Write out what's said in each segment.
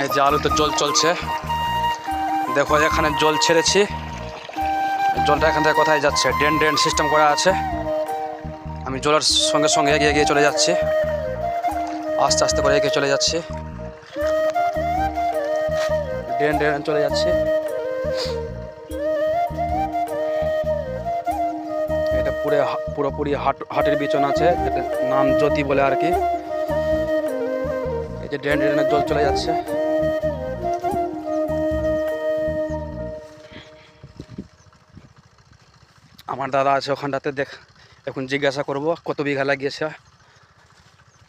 এই যে আলুতে জল চলছে, দেখো এখানে জল ছেড়েছি, জলটা এখান থেকে কোথায় যাচ্ছে, ড্রেন সিস্টেম করা আছে। আমি জলের সঙ্গে সঙ্গে এগিয়ে এগিয়ে চলে যাচ্ছি, আস্তে আস্তে করে এগিয়ে চলে যাচ্ছি, ড্রেন চলে যাচ্ছে। এটা পুরোপুরি হাটের বিছন আছে, এটা নাম জ্যোতি বলে আর কি। এই যে ড্রেনের জল চলে যাচ্ছে। আমার দাদা আছে ওখানটাতে, এখন জিজ্ঞাসা করব কত বিঘা লাগিয়েছে,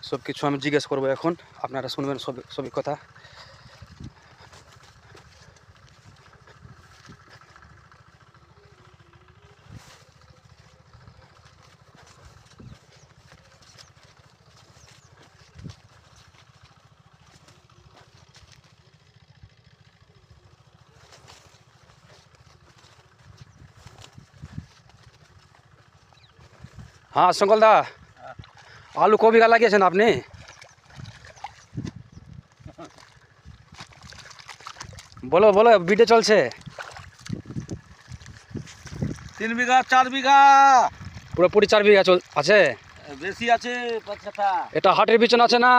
সব কিছু আমি জিজ্ঞেস করবো এখন, আপনারা শুনবেন সবই কথা। হ্যাঁ শঙ্কল দা, আলু ক বিঘা লাগিয়েছেন আপনি? বলো বলো, ভিডিও চলছে। 3 বিঘা 4 বিঘা, পুরোপুরি 4 বিঘা আছে। বেশি আছে 5 কাঠা। এটা হাটের বিছন আছে না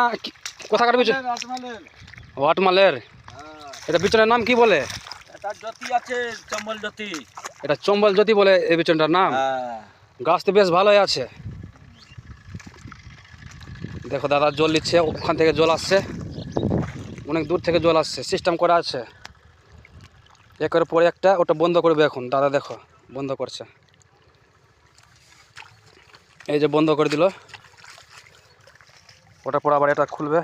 কোথাকার বিছন? ওয়াটমালের। এটা বিছনের নাম কি বলে? এটা জ্যোতি আছে, চম্বল জ্যোতি। এটা চম্বল জ্যোতি বলে এই বিছনটার নাম। গাছ তো বেশ ভালোই আছে। দেখো দাদা জল নিচ্ছে, ওখান থেকে জল আসছে, অনেক দূর থেকে জল আসছে, সিস্টেম করা আছে একের পরে একটা। ওটা বন্ধ করবে এখন দাদা, দেখো বন্ধ করছে, এই যে বন্ধ করে দিল, ওটা পর আবার এটা খুলবে।